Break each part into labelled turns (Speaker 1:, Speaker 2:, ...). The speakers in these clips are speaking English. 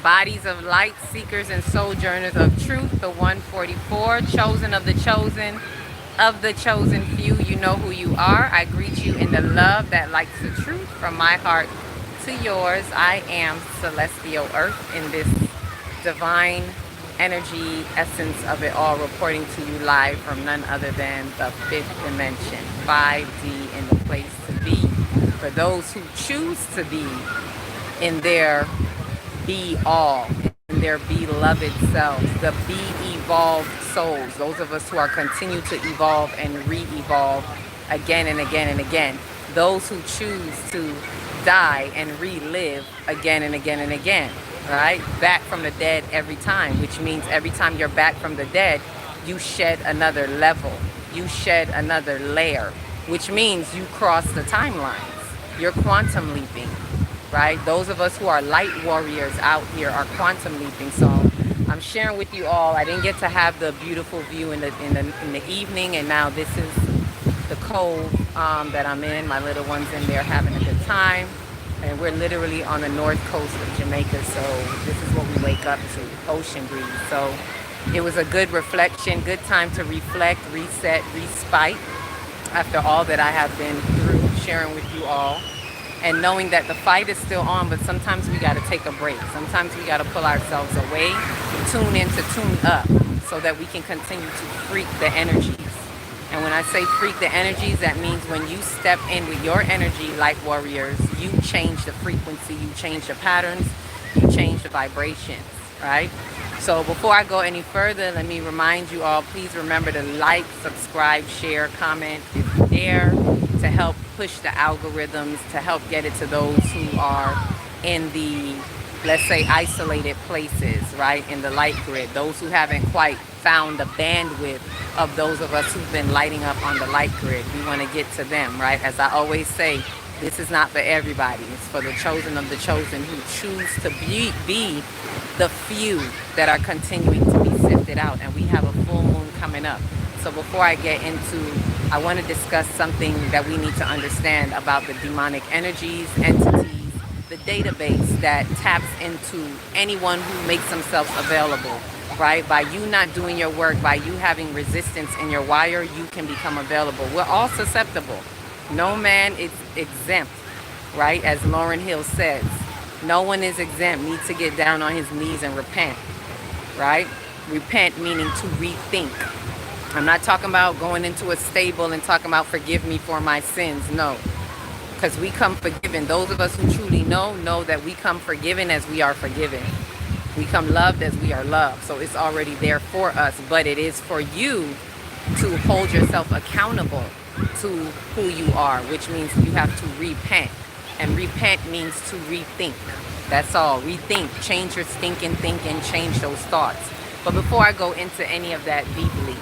Speaker 1: Bodies of light, seekers and sojourners of truth, the 144, chosen of the chosen few. You know who you are. I greet you in the love that likes the truth from my heart to yours. I am Celestial Earth in this divine energy essence of it all, reporting to you live from none other than the fifth dimension, 5D, in the place to be. For those who choose to be in their be all, in their beloved selves, the be evolved souls, those of us who are continue to evolve and re-evolve again and again and again, those who choose to die and relive again and again and again, right? Back from the dead every time, which means every time you're back from the dead, you shed another level, you shed another layer, which means you cross the timelines. You're quantum leaping, right? Those of us who are light warriors out here are quantum leaping. So I'm sharing with you all. I didn't get to have the beautiful view in the evening, and now this is the cove that I'm in. My little one's in there having a good time, and we're literally on the north coast of Jamaica. So this is what we wake up to: ocean breeze. So it was a good reflection, good time to reflect, reset, respite after all that I have been through, sharing with you all. And knowing that the fight is still on, but sometimes we got to take a break. Sometimes we got to pull ourselves away, tune in to tune up, so that we can continue to freak the energies. And when I say freak the energies, that means when you step in with your energy, light warriors, you change the frequency, you change the patterns, you change the vibrations, right? So before I go any further, let me remind you all, please remember to like, subscribe, share, comment if you dare, to help push the algorithms, to help get it to those who are in the, let's say, isolated places, right, in the light grid, those who haven't quite found the bandwidth of those of us who've been lighting up on the light grid. We want to get to them, right? As I always say, this is not for everybody. It's for the chosen of the chosen who choose to be the few that are continuing to be sifted out. And we have a full moon coming up. So before I get into, I want to discuss something that we need to understand about the demonic energies, entities, the database that taps into anyone who makes themselves available, right? By you not doing your work, by you having resistance in your wire, you can become available. We're all susceptible. No man is exempt, right? As Lauryn Hill says, no one is exempt. Needs to get down on his knees and repent, right? Repent meaning to rethink. I'm not talking about going into a stable and talking about forgive me for my sins. No, because we come forgiven. Those of us who truly know that we come forgiven as we are forgiven. We come loved as we are loved. So it's already there for us, but it is for you to hold yourself accountable to who you are, which means you have to repent. And repent means to rethink. That's all. Rethink. Change your thinking, change those thoughts. But before I go into any of that deeply,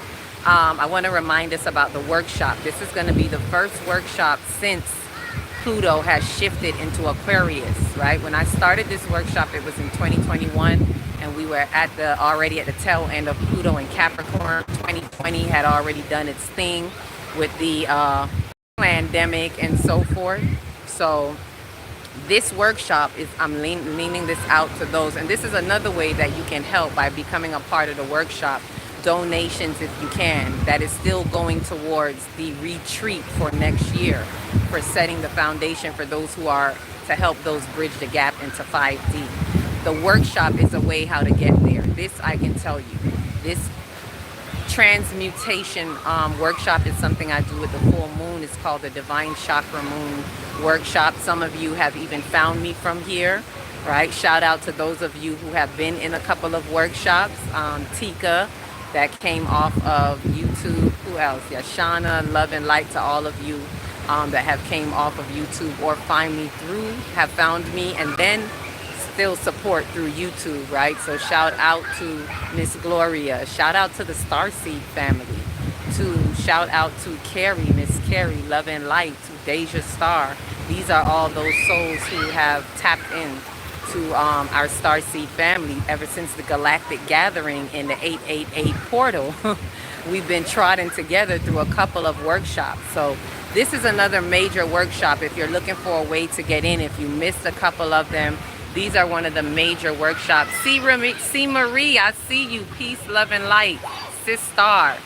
Speaker 1: I want to remind us about the workshop. This is going to be the first workshop since Pluto has shifted into Aquarius, right? When I started this workshop, it was in 2021, and we were already at the tail end of Pluto in Capricorn. 2020 had already done its thing with the pandemic and so forth. So this workshop is, I'm leaning this out to those, and this is another way that you can help by becoming a part of the workshop. Donations if you can. That is still going towards the retreat for next year, for setting the foundation for those who are to help those bridge the gap into 5D. The workshop is a way how to get there. This I can tell you. This transmutation workshop is something I do with the full moon. It's called the Divine Chakra Moon Workshop. Some of you have even found me from here, right? Shout out to those of you who have been in a couple of workshops. Tika, that came off of YouTube. Who else? Yashana, love and light to all of you that have came off of YouTube or have found me and then still support through YouTube, right? So shout out to Miss Gloria. Shout out to the Starseed family. Shout out to Carrie, Miss Carrie, love and light, to Deja Star. These are all those souls who have tapped in to our Starseed family ever since the Galactic Gathering in the 888 portal. We've been trotting together through a couple of workshops. So this is another major workshop if you're looking for a way to get in. If you missed a couple of them, These are one of the major workshops. See Marie, I see you. Peace, love, and light. Sis Star.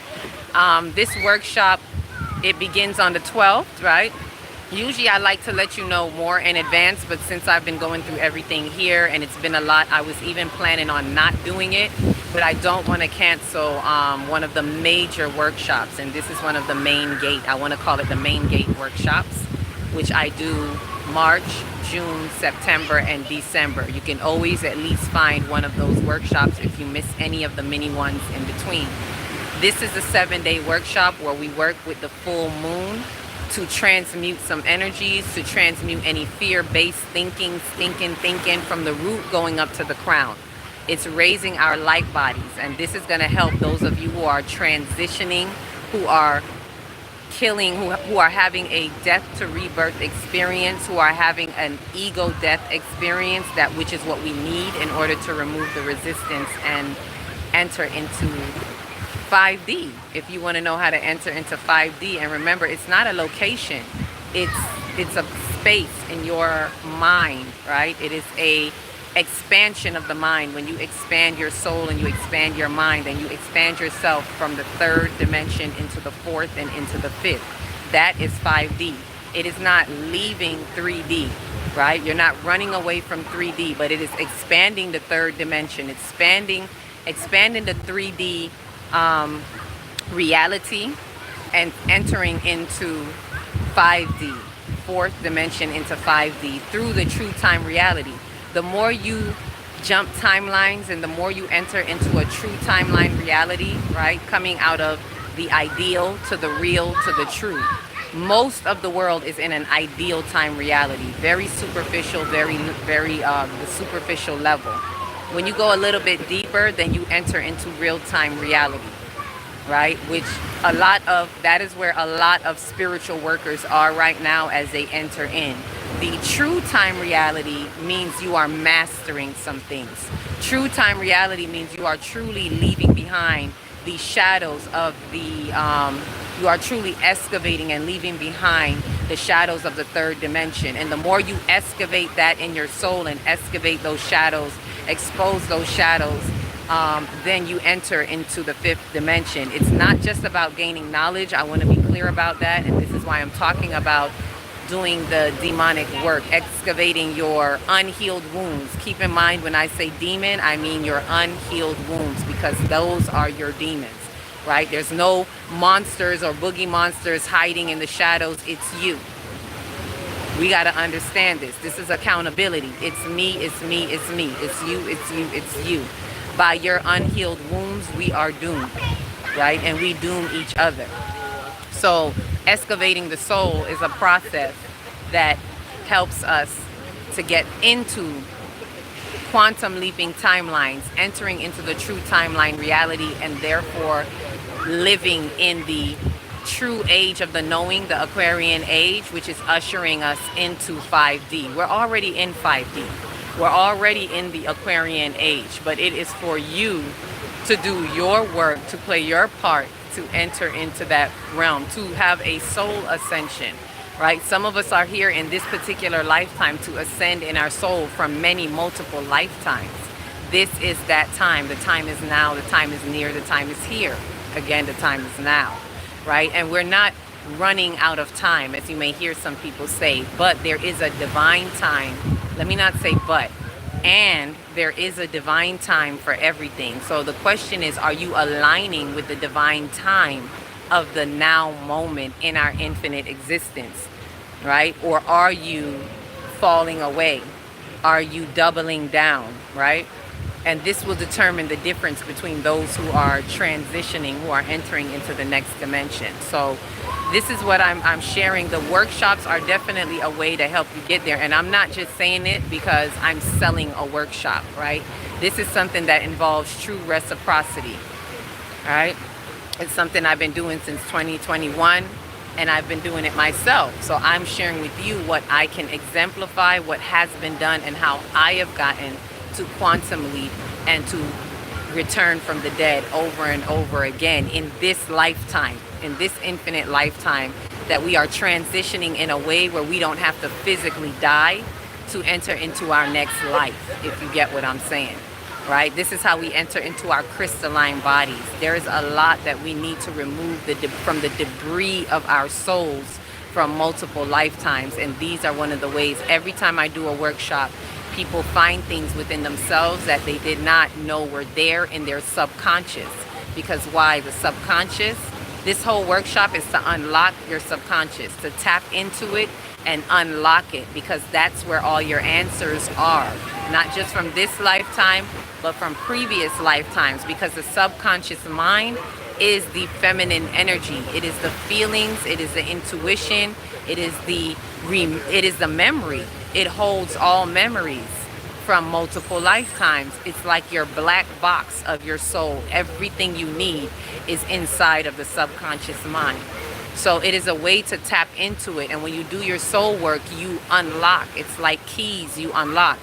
Speaker 1: This workshop, it begins on the 12th, right? Usually I like to let you know more in advance, but since I've been going through everything here and it's been a lot, I was even planning on not doing it, but I don't want to cancel one of the major workshops, and this is one of the main gate. I want to call it the main gate workshops, which I do March, June, September, and December. You can always at least find one of those workshops if you miss any of the mini ones in between. This is a 7-day workshop where we work with the full moon to transmute some energies, to transmute any fear-based thinking, stinking thinking from the root going up to the crown. It's raising our light bodies, and this is going to help those of you who are transitioning, who are killing, who are having a death to rebirth experience, who are having an ego death experience, that which is what we need in order to remove the resistance and enter into 5D. If you want to know how to enter into 5D, and remember, it's not a location, it's a space in your mind, right? It is a expansion of the mind. When you expand your soul and you expand your mind and you expand yourself from the 3rd dimension into the 4th and into the 5th, that is 5D. It is not leaving 3D, right? You're not running away from 3D, but it is expanding the 3rd dimension, expanding the 3D reality, and entering into 5D, 4th dimension into 5D through the true time reality. The more you jump timelines and the more you enter into a true timeline reality, right, coming out of the ideal to the real to the true. Most of the world is in an ideal time reality, very superficial, very the superficial level. When you go a little bit deeper, then you enter into real-time reality, right? Which that is where a lot of spiritual workers are right now as they enter in. The true time reality means you are mastering some things. True time reality means you are truly leaving behind the shadows of you are truly excavating and leaving behind the shadows of the 3rd dimension. And the more you excavate that in your soul and excavate those shadows, expose those shadows, then you enter into the 5th dimension. It's not just about gaining knowledge. I want to be clear about that, and this is why I'm talking about doing the demonic work, excavating your unhealed wounds. Keep in mind, when I say demon, I mean your unhealed wounds, because those are your demons, right? There's no monsters or boogie monsters hiding in the shadows. It's you. We got to understand this. This is accountability. It's me, it's me, it's me. It's you, it's you, it's you. By your unhealed wounds, we are doomed, right? And we doom each other. So excavating the soul is a process that helps us to get into quantum leaping timelines, entering into the true timeline reality, and therefore living in the true age of the knowing, the Aquarian age, which is ushering us into 5D. We're already in 5D. We're already in the Aquarian age, but it is for you to do your work, to play your part, to enter into that realm, to have a soul ascension, right? Some of us are here in this particular lifetime to ascend in our soul from multiple lifetimes. This is that time. The time is now. The time is near. The time is here. Again, the time is now, right? And we're not running out of time, as you may hear some people say, but there is a divine time. Let me not say but. And there is a divine time for everything. So the question is, are you aligning with the divine time of the now moment in our infinite existence, right? Or are you falling away? Are you doubling down, right? And this will determine the difference between those who are transitioning, who are entering into the next dimension. So this is what I'm sharing. The workshops are definitely a way to help you get there. And I'm not just saying it because I'm selling a workshop, right? This is something that involves true reciprocity, right? It's something I've been doing since 2021, and I've been doing it myself. So I'm sharing with you what I can exemplify, what has been done, and how I have gotten to quantum leap and to return from the dead over and over again in this lifetime, in this infinite lifetime, that we are transitioning in a way where we don't have to physically die, to enter into our next life, if you get what I'm saying. Right? This is how we enter into our crystalline bodies. There is a lot that we need to remove from the debris of our souls from multiple lifetimes, and these are one of the ways. Every time I do a workshop, people find things within themselves that they did not know were there in their subconscious. Because why? The subconscious, this whole workshop is to unlock your subconscious, to tap into it and unlock it, because that's where all your answers are. Not just from this lifetime, but from previous lifetimes, because the subconscious mind is the feminine energy. It is the feelings, it is the intuition, it is the memory. It holds all memories from multiple lifetimes. It's like your black box of your soul. Everything you need is inside of the subconscious mind. So it is a way to tap into it. And when you do your soul work, you unlock. It's like keys you unlock.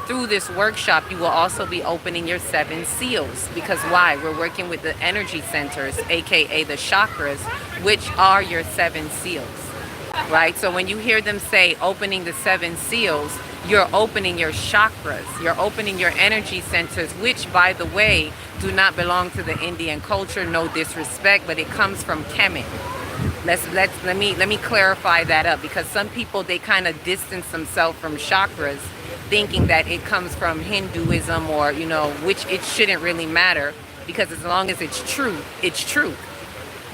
Speaker 1: Through this workshop, you will also be opening your 7 seals. Because why? We're working with the energy centers, aka the chakras, which are your 7 seals. Right? So when you hear them say opening the 7 seals, you're opening your chakras. You're opening your energy centers, which, by the way, do not belong to the Indian culture. No disrespect, but it comes from Kemet. Let me clarify that up, because some people, they kind of distance themselves from chakras, thinking that it comes from Hinduism, or which it shouldn't really matter, because as long as it's true, it's true.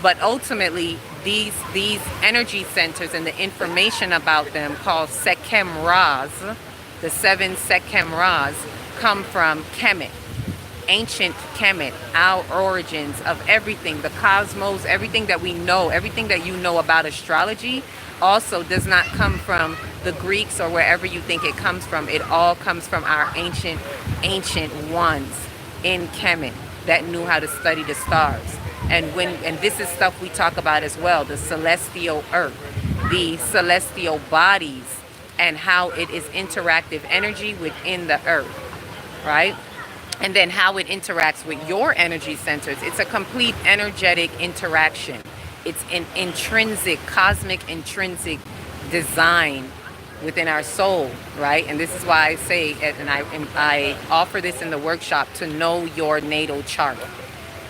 Speaker 1: But ultimately, these energy centers and the information about them, called Sekhem Ras, the 7 Sekhem Ras, come from Kemet. Ancient Kemet, our origins of everything, the cosmos, everything that we know, everything that you know about astrology, also does not come from the Greeks or wherever you think it comes from. It all comes from our ancient ones in Kemet that knew how to study the stars. And this is stuff we talk about as well, the celestial earth, the celestial bodies, and how it is interactive energy within the earth, right? And then how it interacts with your energy centers. It's a complete energetic interaction. It's an intrinsic, cosmic intrinsic design within our soul, right? And this is why I say, and I offer this in the workshop, to know your natal chart.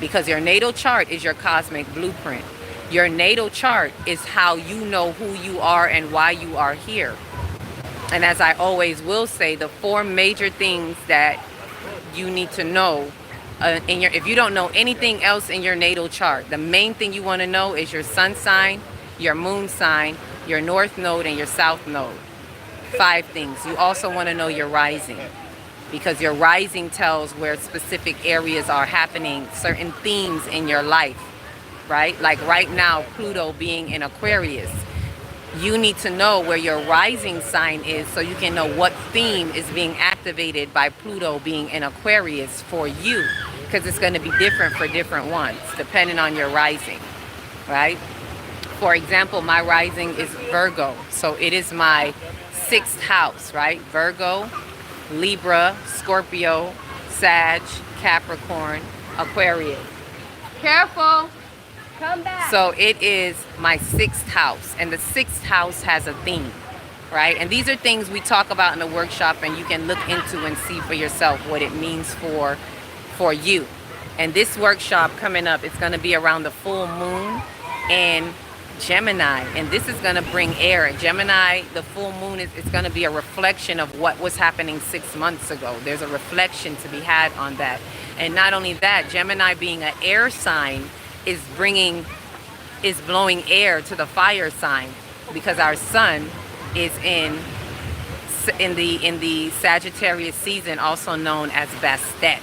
Speaker 1: Because your natal chart is your cosmic blueprint. Your natal chart is how you know who you are and why you are here. And as I always will say, the 4 major things that you need to know if you don't know anything else in your natal chart, the main thing you want to know is your sun sign, your moon sign, your north node, and your south node. 5 things. You also want to know your rising, because your rising tells where specific areas are happening, certain themes in your life, right? Like right now, Pluto being in Aquarius. You need to know where your rising sign is so you can know what theme is being activated by Pluto being in Aquarius for you, because it's going to be different for different ones depending on your rising, right? For example, my rising is Virgo, so it is my 6th house, right? Virgo, Libra, Scorpio, Sag, Capricorn, Aquarius. Careful! Come back. So it is my 6th house, and the 6th house has a theme, right? And these are things we talk about in the workshop, and you can look into and see for yourself what it means for you. And this workshop coming up, it's going to be around the full moon in Gemini, and this is going to bring air. Gemini, the full moon, it's going to be a reflection of what was happening 6 months ago. There's a reflection to be had on that. And not only that, Gemini being an air sign is blowing air to the fire sign, because our sun is in the Sagittarius season, also known as Bastet.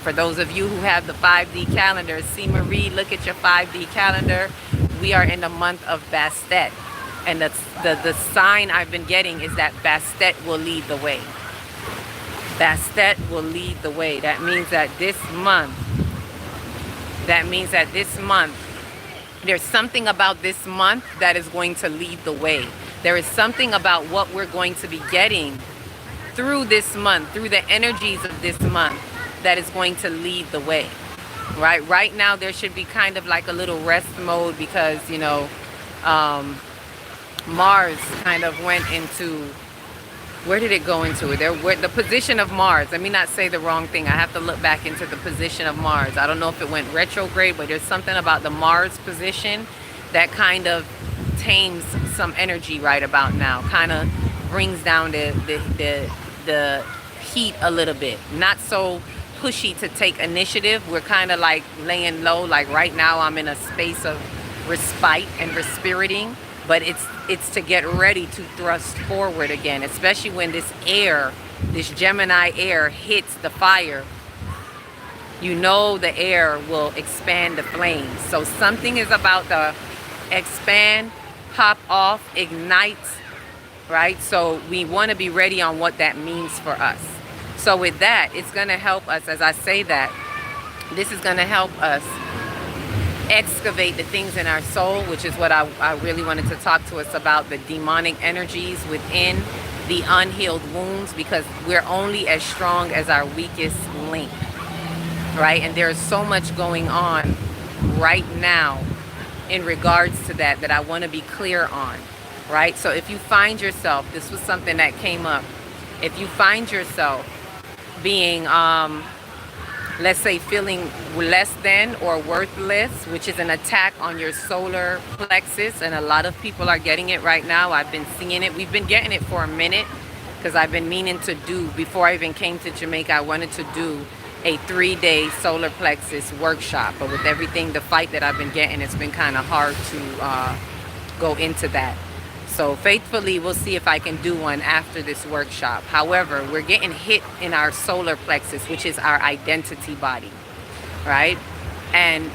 Speaker 1: For those of you who have the 5D calendar, see Marie, look at your 5D calendar. We are in the month of Bastet, and the sign I've been getting is that Bastet will lead the way. Bastet will lead the way. That means that this month, there's something about this month that is going to lead the way. There is something about what we're going to be getting through this month, through the energies of this month, that is going to lead the way. Right now there should be kind of like a little rest mode, because Mars kind of went into Where did it go into it? The position of Mars. Let me not say the wrong thing. I have to look back into the position of Mars. I don't know if it went retrograde, but there's something about the Mars position that kind of tames some energy right about now. Kind of brings down the heat a little bit. Not so pushy to take initiative. We're kind of like laying low. Like right now, I'm in a space of respite and respirating. But it's to get ready to thrust forward again, especially when this air, this Gemini air hits the fire. You know the air will expand the flames. So something is about to expand, pop off, ignite, right? So we want to be ready on what that means for us. So with that, it's going to help us, as I say that, this is going to help us excavate the things in our soul, which is what I really wanted to talk to us about, the demonic energies within the unhealed wounds, because we're only as strong as our weakest link, right? And there's so much going on right now in regards to that I want to be clear on, right? So if you find yourself, this was something that came up, if you find yourself being let's say feeling less than or worthless, which is an attack on your solar plexus, and a lot of people are getting it right now. I've been seeing it. We've been getting it for a minute, because I've been meaning to do, before I even came to Jamaica, I wanted to do a 3-day solar plexus workshop, but with everything, the fight that I've been getting, it's been kind of hard to go into that. So faithfully, we'll see if I can do one after this workshop. However, we're getting hit in our solar plexus, which is our identity body, right? And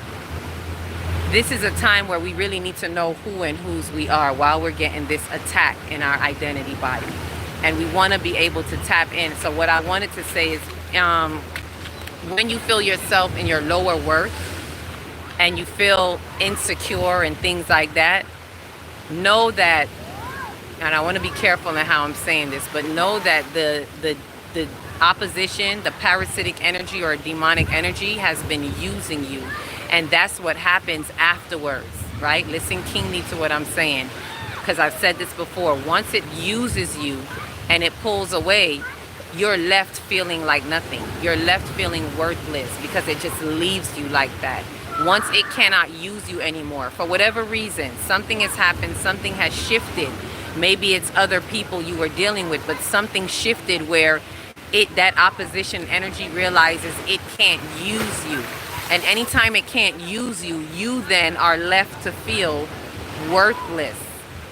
Speaker 1: this is a time where we really need to know who and whose we are while we're getting this attack in our identity body. And we want to be able to tap in. So what I wanted to say is, when you feel yourself in your lower worth and you feel insecure and things like that, know that, and I want to be careful in how I'm saying this, but know that the opposition, the parasitic energy or demonic energy has been using you. And that's what happens afterwards, right? Listen keenly to what I'm saying, because I've said this before. Once it uses you and it pulls away, you're left feeling like nothing. You're left feeling worthless, because it just leaves you like that. Once it cannot use you anymore, for whatever reason, something has happened, something has shifted. Maybe it's other people you were dealing with, but something shifted where that opposition energy realizes it can't use you. And anytime it can't use you, you then are left to feel worthless,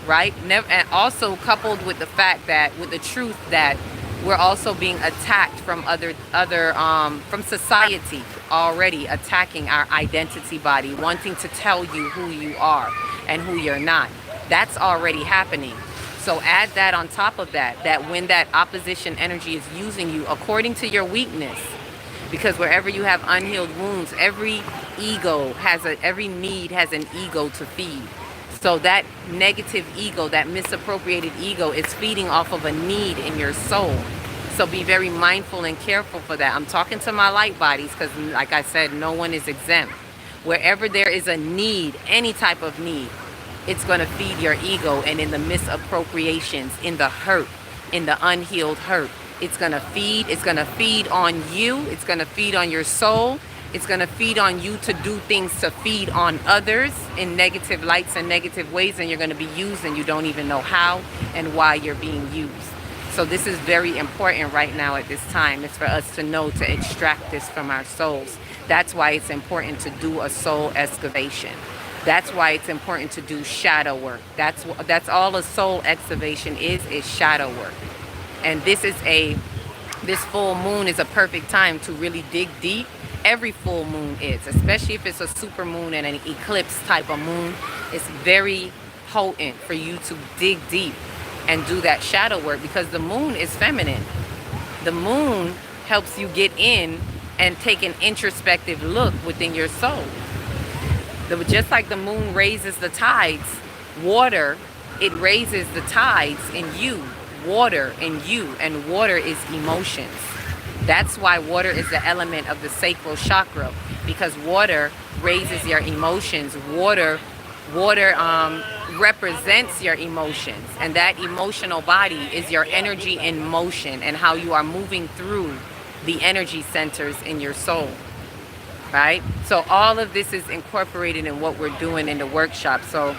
Speaker 1: right? And also coupled with the fact that, with the truth that we're also being attacked from from society already, attacking our identity body, wanting to tell you who you are and who you're not. That's already happening. So add that on top of that, that when that opposition energy is using you according to your weakness, because wherever you have unhealed wounds, every need has an ego to feed. So that negative ego, that misappropriated ego, is feeding off of a need in your soul. So be very mindful and careful for that. I'm talking to my light bodies, because like I said, no one is exempt. Wherever there is a need, any type of need, it's going to feed your ego. And in the misappropriations, in the hurt, in the unhealed hurt, it's going to feed on you. It's going to feed on your soul. It's going to feed on you to do things to feed on others in negative lights and negative ways. And you're going to be used and you don't even know how and why you're being used. So this is very important right now at this time. It's for us to know to extract this from our souls. That's why it's important to do a soul excavation. That's why it's important to do shadow work. That's all a soul excavation is shadow work. And this full moon is a perfect time to really dig deep. Every full moon is, especially if it's a super moon and an eclipse type of moon. It's very potent for you to dig deep and do that shadow work, because the moon is feminine. The moon helps you get in and take an introspective look within your soul. Just like the moon raises the tides, water, it raises the tides in you, water in you, and water is emotions. That's why water is the element of the sacral chakra, because water raises your emotions. Water represents your emotions, and that emotional body is your energy in motion and how you are moving through the energy centers in your soul, right? So all of this is incorporated in what we're doing in the workshop. So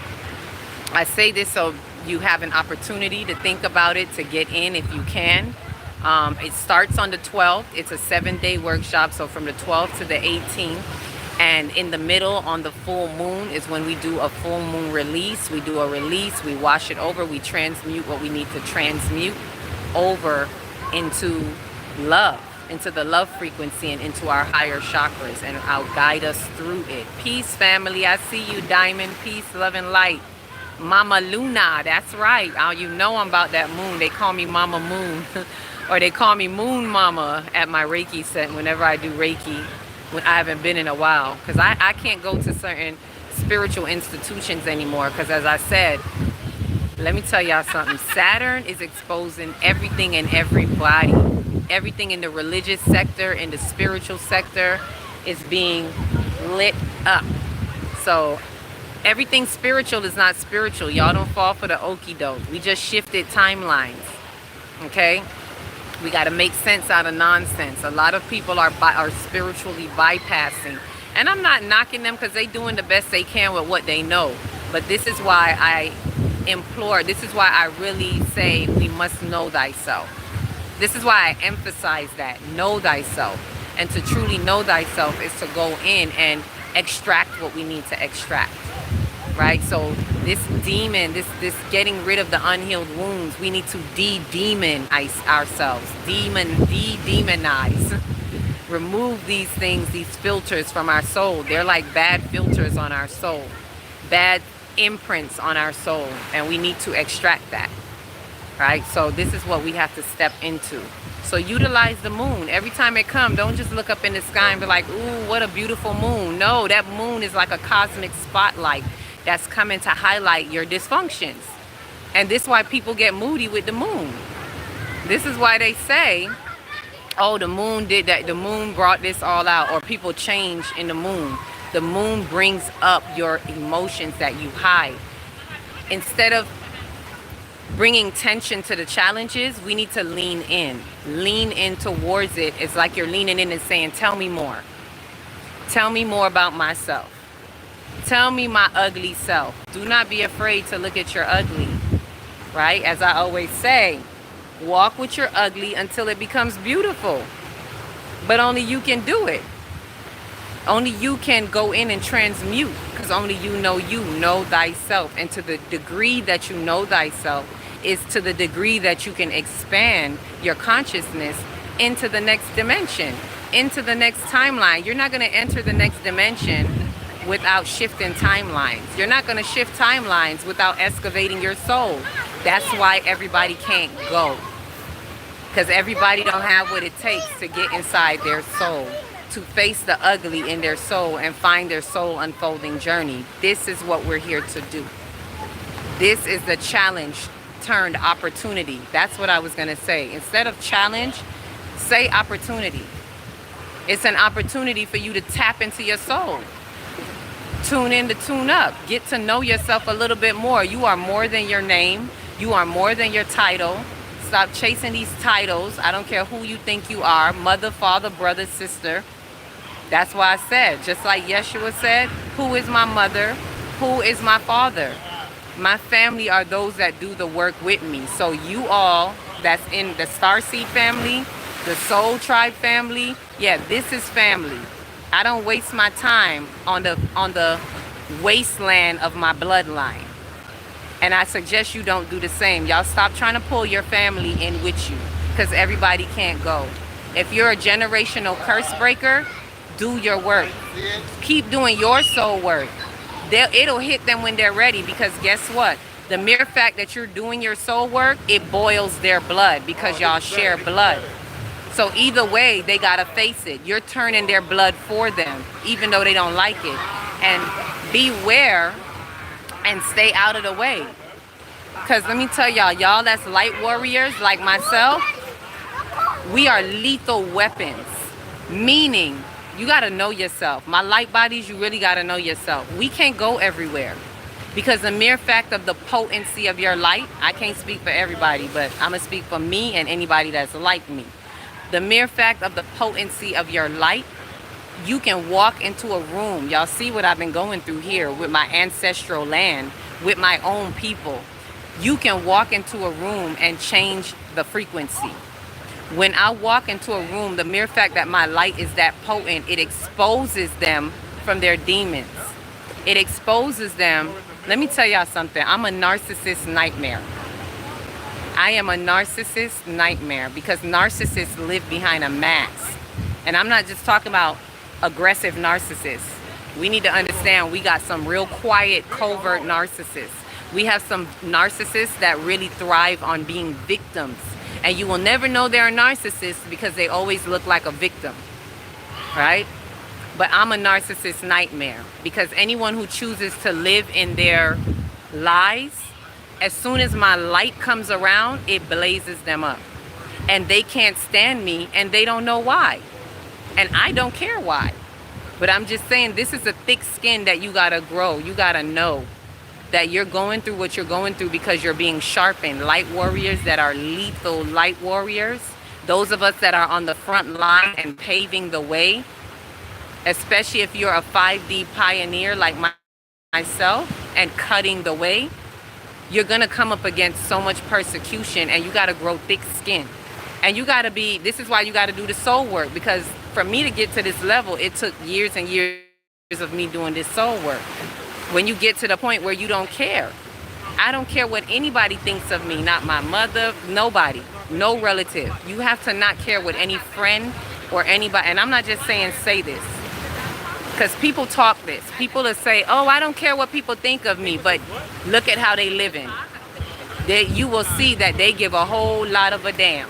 Speaker 1: I say this so you have an opportunity to think about it, to get in if you can. It starts on the 12th. It's a 7-day workshop, so from the 12th to the 18th. And in the middle, on the full moon, is when we do a full moon release. We do a release, we wash it over, we transmute what we need to transmute over into love, into the love frequency and into our higher chakras, and I'll guide us through it. Peace, family. I see you, Diamond. Peace, love, and light. Mama Luna, that's right. You know I'm about that moon. They call me Mama Moon or they call me Moon Mama at my Reiki set whenever I do Reiki. When I haven't been in a while, because I can't go to certain spiritual institutions anymore, because as I said, let me tell y'all something. Saturn is exposing everything and everybody. Everything in the religious sector, in the spiritual sector is being lit up. So everything spiritual is not spiritual. Y'all don't fall for the okie doke. We just shifted timelines, okay? We got to make sense out of nonsense. A lot of people are spiritually bypassing. And I'm not knocking them, because they're doing the best they can with what they know. But this is why I implore, this is why I really say we must know thyself. This is why I emphasize that. Know thyself. And to truly know thyself is to go in and extract what we need to extract. Right? So this demon, this getting rid of the unhealed wounds, we need to de-demonize ourselves. De-demonize. Remove these things, these filters from our soul. They're like bad filters on our soul. Bad imprints on our soul. And we need to extract that. Right? So this is what we have to step into. So utilize the moon. Every time it comes, don't just look up in the sky and be like, ooh, what a beautiful moon. No, that moon is like a cosmic spotlight that's coming to highlight your dysfunctions. And this is why people get moody with the moon. This is why they say, oh, the moon did that, the moon brought this all out, or people change in the moon. The moon brings up your emotions that you hide. Instead of bringing tension to the challenges, we need to lean in. Lean in towards it. It's like you're leaning in and saying, tell me more. Tell me more about myself. Tell me my ugly self. Do not be afraid to look at your ugly, right? As I always say, walk with your ugly until it becomes beautiful. But only you can do it. Only you can go in and transmute, because only you know thyself. And to the degree that you know thyself is to the degree that you can expand your consciousness into the next dimension, into the next timeline. You're not going to enter the next dimension without shifting timelines. You're not going to shift timelines without excavating your soul. That's why everybody can't go, because everybody don't have what it takes to get inside their soul, to face the ugly in their soul and find their soul unfolding journey. This is what we're here to do. This is the challenge turned opportunity. That's what I was going to say. Instead of challenge, say opportunity. It's an opportunity for you to tap into your soul. Tune in to tune up. Get to know yourself a little bit more. You are more than your name. You are more than your title. Stop chasing these titles. I don't care who you think you are. Mother, father, brother, sister. That's why I said, just like Yeshua said, who is my mother? Who is my father? My family are those that do the work with me. So you all that's in the Starseed family, the Soul Tribe family, yeah, this is family. I don't waste my time on the wasteland of my bloodline. And I suggest you don't do the same. Y'all stop trying to pull your family in with you, because everybody can't go. If you're a generational curse breaker, do your work. Keep doing your soul work. It'll hit them when they're ready, because guess what? The mere fact that you're doing your soul work, it boils their blood, because y'all share blood. So either way, they gotta face it. You're turning their blood for them, even though they don't like it. And beware and stay out of the way. Because let me tell y'all that's light warriors like myself, we are lethal weapons. Meaning, you gotta know yourself. My light bodies, you really gotta know yourself. We can't go everywhere. Because the mere fact of the potency of your light, I can't speak for everybody, but I'm going to speak for me and anybody that's like me. The mere fact of the potency of your light, you can walk into a room. Y'all see what I've been going through here with my ancestral land, with my own people. You can walk into a room and change the frequency. When I walk into a room, the mere fact that my light is that potent, it exposes them from their demons. It exposes them. Let me tell y'all something. I'm a narcissist nightmare. I am a narcissist nightmare because narcissists live behind a mask. And I'm not just talking about aggressive narcissists. We need to understand we got some real quiet, covert narcissists. We have some narcissists that really thrive on being victims. And you will never know they're a narcissist because they always look like a victim, right? But I'm a narcissist nightmare because anyone who chooses to live in their lies, as soon as my light comes around, it blazes them up. And they can't stand me and they don't know why. And I don't care why. But I'm just saying this is a thick skin that you gotta grow. You gotta know that you're going through what you're going through because you're being sharpened. Light warriors that are lethal light warriors, those of us that are on the front line and paving the way, especially if you're a 5D pioneer like myself and cutting the way, you're gonna come up against so much persecution and you gotta grow thick skin. And you gotta be, this is why you gotta do the soul work, because for me to get to this level, it took years and years of me doing this soul work. When you get to the point where you don't care. I don't care what anybody thinks of me, not my mother, nobody, no relative. You have to not care what any friend or anybody, and I'm not just saying say this, because people talk this. People will say, oh, I don't care what people think of me, but look at how they living. You will see that they give a whole lot of a damn.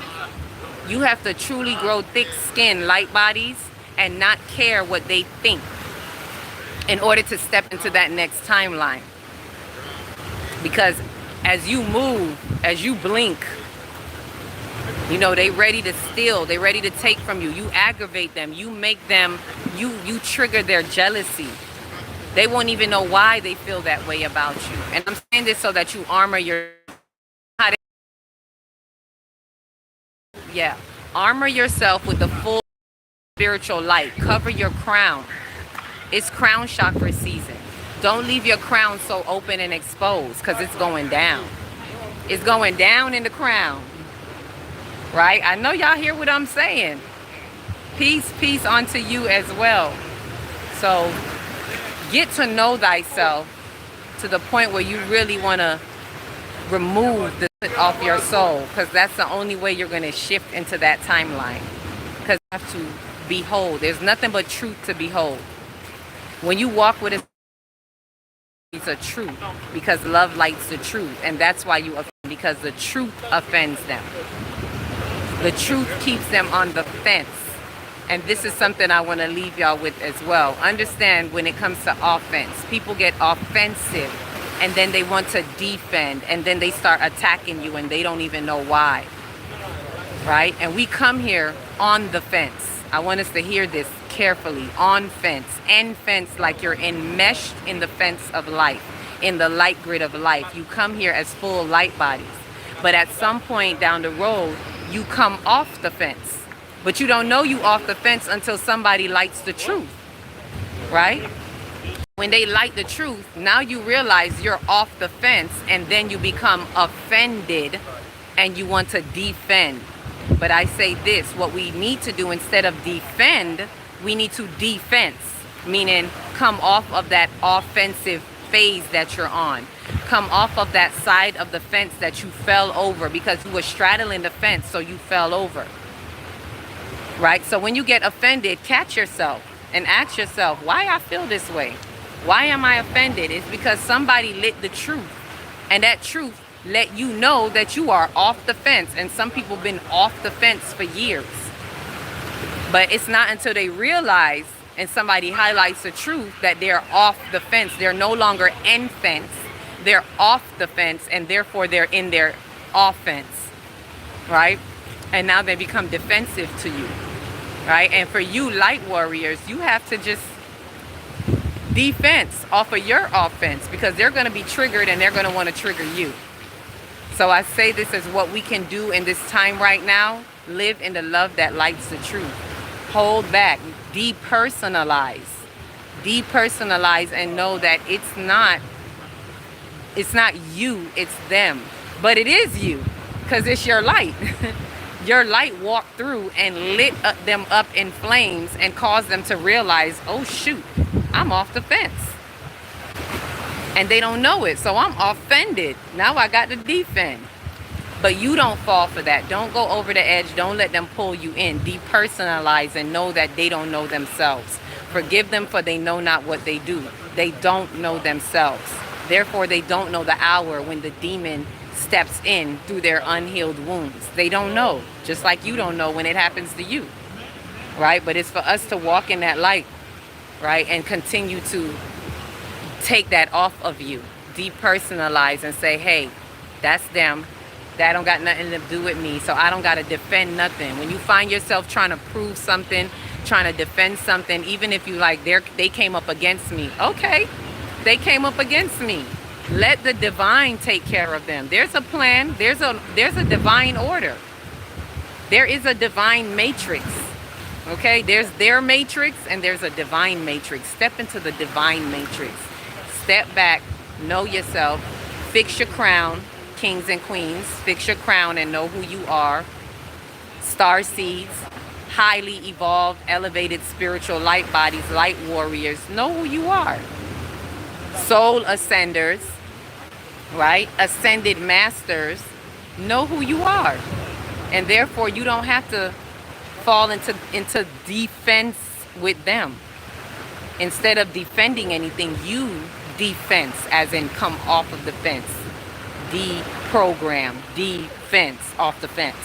Speaker 1: You have to truly grow thick skin, light bodies, and not care what they think in order to step into that next timeline. Because as you move, as you blink, you know, they ready to steal, they ready to take from you. You aggravate them, you make them, you trigger their jealousy. They won't even know why they feel that way about you. And I'm saying this so that you armor your, armor yourself with the full spiritual light. Cover your crown. It's crown chakra season. Don't leave your crown so open and exposed because it's going down. It's going down in the crown. Right? I know y'all hear what I'm saying. Peace, peace unto you as well. So get to know thyself to the point where you really want to remove the off your soul, because that's the only way you're going to shift into that timeline. Because you have to behold. There's nothing but truth to behold. When you walk with it, it's a truth, because love lights the truth, and that's why you offend, because the truth offends them. The truth keeps them on the fence. And this is something I want to leave y'all with as well. Understand, when it comes to offense, people get offensive and then they want to defend, and then they start attacking you and they don't even know why. Right? And we come here on the fence. I want us to hear this carefully. On fence. End fence, like you're enmeshed in the fence of life, in the light grid of life. You come here as full light bodies. But at some point down the road, you come off the fence. But you don't know you off the fence until somebody lights the truth. Right? When they light the truth, now you realize you're off the fence, and then you become offended and you want to defend. But I say this, what we need to do instead of defend, we need to defense, meaning come off of that offensive phase that you're on. Come off of that side of the fence that you fell over because you were straddling the fence, so you fell over. Right? So when you get offended, catch yourself and ask yourself, why I feel this way? Why am I offended? It's because somebody lit the truth, and that truth let you know that you are off the fence. And some people been off the fence for years, but it's not until they realize and somebody highlights the truth that they're off the fence. They're no longer in fence, they're off the fence, and therefore they're in their offense. Right? And now they become defensive to you. Right? And for you light warriors, you have to just defense off of your offense, because they're going to be triggered and they're going to want to trigger you. So I say this is what we can do in this time right now. Live in the love that lights the truth. Hold back. Depersonalize. Depersonalize and know that it's not you, it's them. But it is you, because it's your light. Your light walked through and lit them up in flames and caused them to realize, oh shoot, I'm off the fence. And they don't know it, so I'm offended. Now I got to defend. But you don't fall for that. Don't go over the edge. Don't let them pull you in. Depersonalize and know that they don't know themselves. Forgive them, for they know not what they do. They don't know themselves. Therefore, they don't know the hour when the demon steps in through their unhealed wounds. They don't know, just like you don't know when it happens to you, right? But it's for us to walk in that light, right? And continue to take that off of you. Depersonalize and say, hey, that's them. That don't got nothing to do with me, so I don't got to defend nothing. When you find yourself trying to prove something, trying to defend something, even if you like, they came up against me. Okay, they came up against me. Let the divine take care of them. There's a plan. There's a divine order. There is a divine matrix. Okay, there's their matrix and there's a divine matrix. Step into the divine matrix. Step back, know yourself, fix your crown, kings and queens. Fix your crown and know who you are. Star seeds, highly evolved, elevated spiritual light bodies, light warriors. Know who you are. Soul ascenders, right? Ascended masters. Know who you are. And therefore you don't have to fall into defense with them. Instead of defending anything, you defense, as in come off of the fence. Deprogram, defense, off the fence.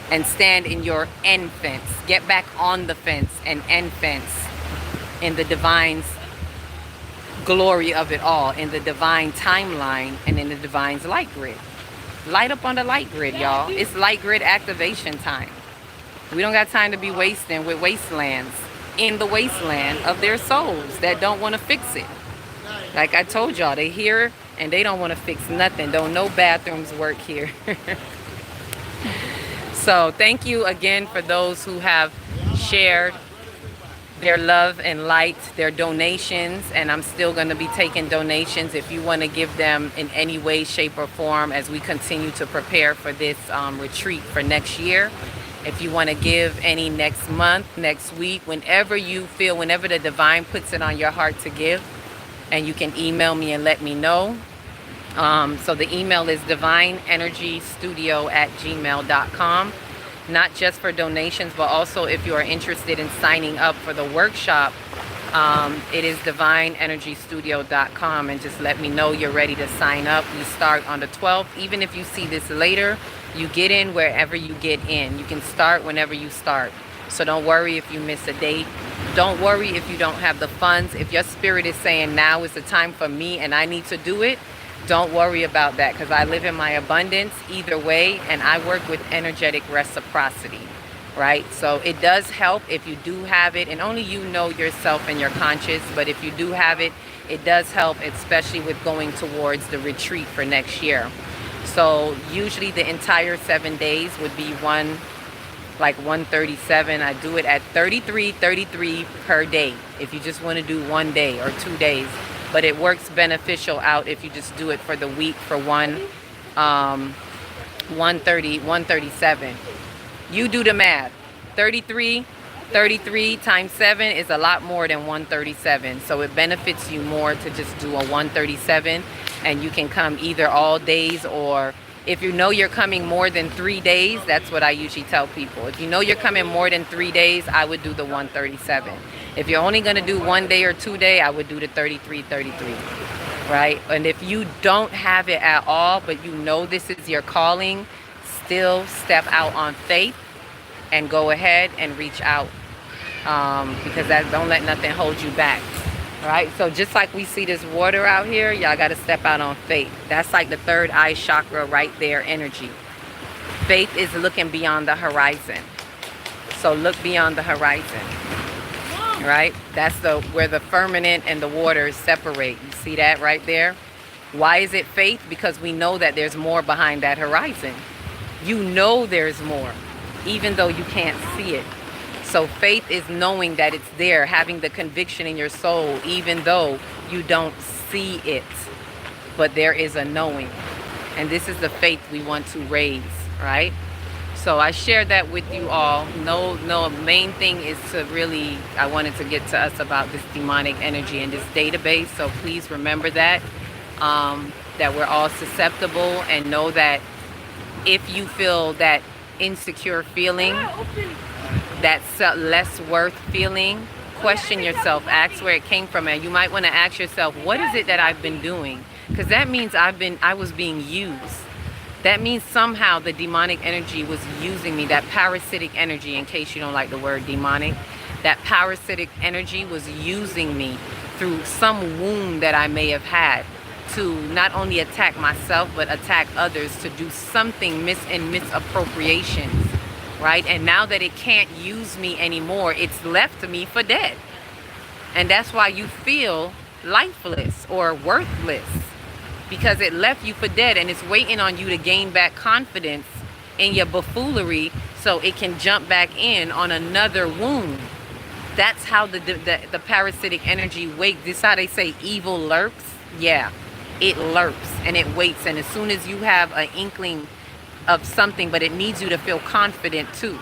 Speaker 1: And stand in your end fence. Get back on the fence and end fence in the divine's glory of it all, in the divine timeline and in the divine's light grid. Light up on the light grid, y'all. It's light grid activation time. We don't got time to be wasting with wastelands in the wasteland of their souls that don't want to fix it. Like I told y'all, they here and they don't want to fix nothing. Don't no bathrooms work here. So thank you again for those who have shared their love and light, their donations, and I'm still going to be taking donations if you want to give them in any way, shape, or form as we continue to prepare for this retreat for next year. If you want to give any next month, next week, whenever you feel, whenever the divine puts it on your heart to give, and you can email me and let me know. So the email is divineenergystudio@gmail.com. Not just for donations, but also if you are interested in signing up for the workshop, it is divineenergystudio.com, and just let me know you're ready to sign up. We start on the 12th. Even if you see this later, you get in wherever you get in. You can start whenever you start. So don't worry if you miss a date. Don't worry if you don't have the funds. If your spirit is saying now is the time for me and I need to do it, don't worry about that, because I live in my abundance either way, and I work with energetic reciprocity, right? So it does help if you do have it, and only you know yourself and your conscious, but if you do have it, it does help, especially with going towards the retreat for next year. So usually the entire 7 days would be like 137. I do it at 33 per day if you just want to do 1 day or 2 days. But it works beneficial out if you just do it for the week for 137. You do the math. 33 times 7 is a lot more than 137. So it benefits you more to just do a 137, and you can come either all days, or if you know you're coming more than 3 days, that's what I usually tell people. If you know you're coming more than 3 days, I would do the 137. If you're only going to do 1 day or 2 day, I would do the 33, right? And if you don't have it at all, but you know this is your calling, still step out on faith and go ahead and reach out, because don't let nothing hold you back, right? So just like we see this water out here, y'all got to step out on faith. That's like the third eye chakra right there, energy. Faith is looking beyond the horizon. So look beyond the horizon. right? That's the where the firmament and the waters separate. You see that right there? Why is it faith? Because we know that there's more behind that horizon. You know there's more, even though you can't see it. So faith is knowing that it's there, having the conviction in your soul, even though you don't see it. But there is a knowing. And this is the faith we want to raise, right? So I shared that with you all. No, main thing is to really, I wanted to get to us about this demonic energy in this database. So please remember that, that we're all susceptible, and know that if you feel that insecure feeling, that less worth feeling, question yourself, ask where it came from, and you might want to ask yourself, what is it that I've been doing? Because that means I was being used. That means somehow the demonic energy was using me, that parasitic energy, in case you don't like the word demonic, that parasitic energy was using me through some wound that I may have had to not only attack myself, but attack others, to do something misappropriations, right? And now that it can't use me anymore, it's left me for dead. And that's why you feel lifeless or worthless, because it left you for dead, and it's waiting on you to gain back confidence in your buffoonery so it can jump back in on another wound. That's how the parasitic energy waits. This is how they say evil lurks. Yeah, it lurks and it waits. And as soon as you have an inkling of something, but it needs you to feel confident too.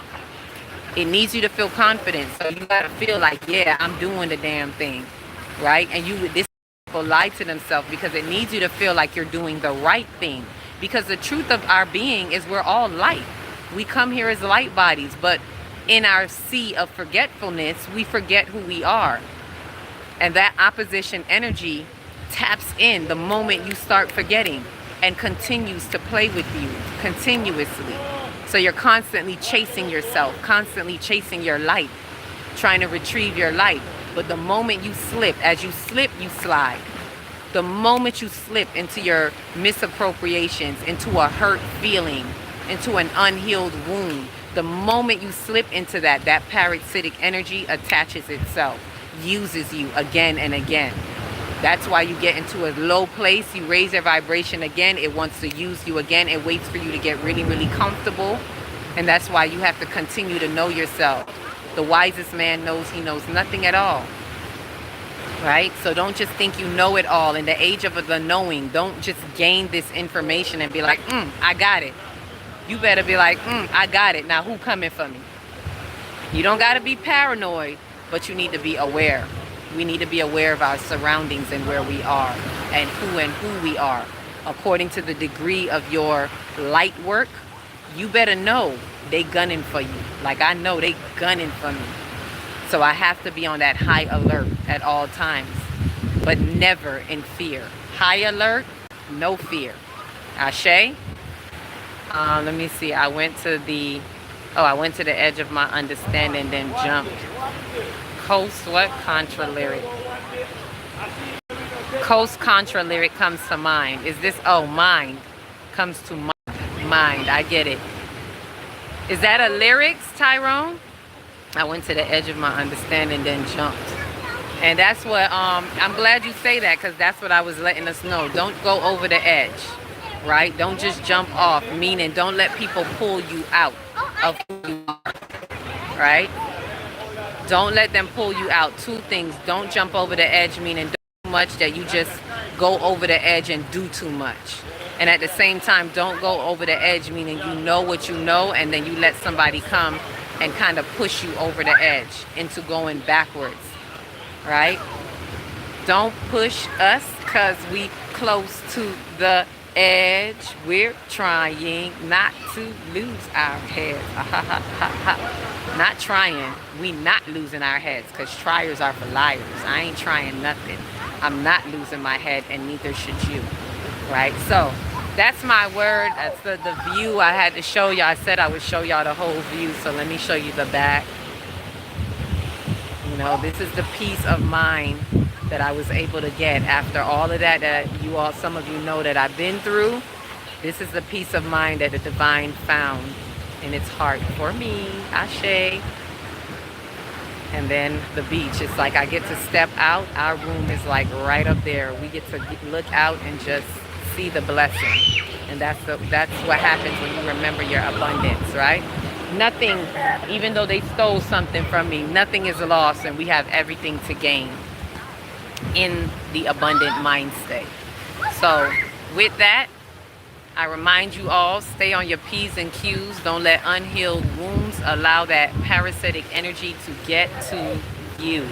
Speaker 1: It needs you to feel confident. So you gotta feel like, yeah, I'm doing the damn thing, right? And this people lie to themselves because it needs you to feel like you're doing the right thing. Because the truth of our being is we're all light. We come here as light bodies, but in our sea of forgetfulness, we forget who we are. And that opposition energy taps in the moment you start forgetting, and continues to play with you continuously. So you're constantly chasing yourself, constantly chasing your light, trying to retrieve your light. But the moment you slip, as you slip, you slide. The moment you slip into your misappropriations, into a hurt feeling, into an unhealed wound, the moment you slip into that parasitic energy attaches itself, uses you again and again. That's why you get into a low place, you raise your vibration again, it wants to use you again, it waits for you to get really, really comfortable. And that's why you have to continue to know yourself. The wisest man knows he knows nothing at all, right? So don't just think you know it all. In the age of the knowing, don't just gain this information and be like, I got it. You better be like, I got it. Now who coming for me? You don't got to be paranoid, but you need to be aware. We need to be aware of our surroundings and where we are and who we are. According to the degree of your light work, you better know they gunning for you. Like I know they gunning for me. So I have to be on that high alert at all times, but never in fear. High alert, no fear. Ashe? Let me see. I went to the edge of my understanding, then jumped. Coast what? Contra lyric. Coast contra lyric comes to mind. Is this, mind comes to mind. I get it. Is that a lyrics, Tyrone? I went to the edge of my understanding, then jumped. And that's what, I'm glad you say that, because that's what I was letting us know. Don't go over the edge, right? Don't just jump off, meaning don't let people pull you out of who you are, right? Don't let them pull you out. Two things. Don't jump over the edge, meaning don't do too much that you just go over the edge and do too much. And at the same time, don't go over the edge, meaning you know what you know, and then you let somebody come and kind of push you over the edge into going backwards, right? Don't push us because we close to the edge. We're trying not to lose our heads. Not trying. We not losing our heads, because triers are for liars. I ain't trying nothing. I'm not losing my head, and neither should you, right? So that's my word. That's the view I had to show y'all. I said I would show y'all the whole view, so let me show you the back. You know, this is the peace of mind that I was able to get after all of that you all, some of you know that I've been through. This is the peace of mind that the divine found in its heart for me. Ashe. and then the beach. It's like I get to step out. Our room is like right up there. We get to look out and just see the blessing. And that's what happens when you remember your abundance, right? Nothing, even though they stole something from me, nothing is lost, and we have everything to gain in the abundant mind state. So with that, I remind you all, stay on your P's and Q's. Don't let unhealed wounds allow that parasitic energy to get to you.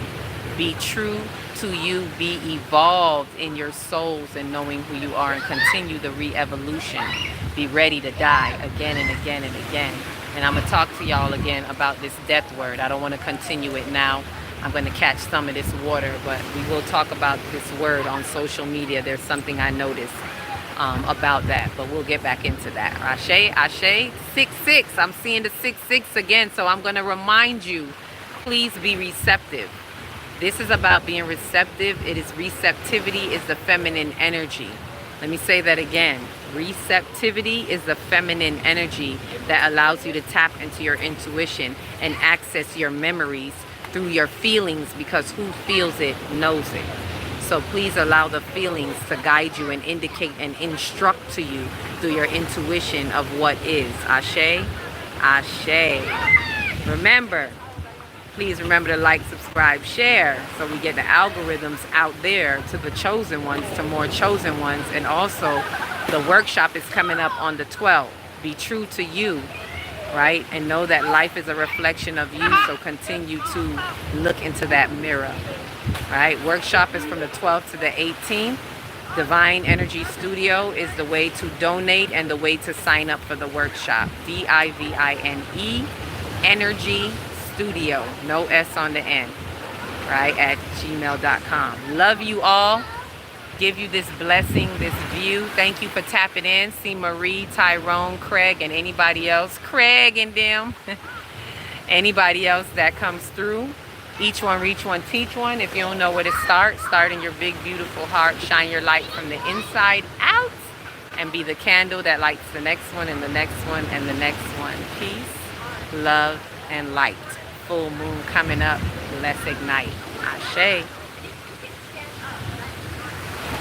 Speaker 1: Be true to you. Be evolved in your souls and knowing who you are, and continue the re-evolution. Be ready to die again and again and again. And I'm going to talk to y'all again about this death word. I don't want to continue it now. I'm going to catch some of this water, but we will talk about this word on social media. There's something I noticed about that, but we'll get back into that. Ashe, Ashe, 6-6. I'm seeing the 6-6 again, so I'm going to remind you, please be receptive. This is about being receptive. It is receptivity is the feminine energy. Let me say that again. Receptivity is the feminine energy that allows you to tap into your intuition and access your memories through your feelings, because who feels it knows it. So please allow the feelings to guide you and indicate and instruct to you through your intuition of what is. Ashe, Ashe. Remember, please remember to like, subscribe, share, so we get the algorithms out there to the chosen ones, to more chosen ones. And also, the workshop is coming up on the 12th. Be true to you, right? And know that life is a reflection of you, so continue to look into that mirror. Right, workshop is from the 12th to the 18th. Divine Energy Studio is the way to donate and the way to sign up for the workshop. DIVINE Energy Studio, no S on the end, right, at gmail.com. Love you all. Give you this blessing, this view. Thank you for tapping in. See Marie, Tyrone, Craig, and anybody else. Craig and them. Anybody else that comes through. Each one, reach one, teach one. If you don't know where to start, start in your big, beautiful heart. Shine your light from the inside out and be the candle that lights the next one and the next one and the next one. Peace, love, and light. Full moon coming up. Let's ignite. Ashe.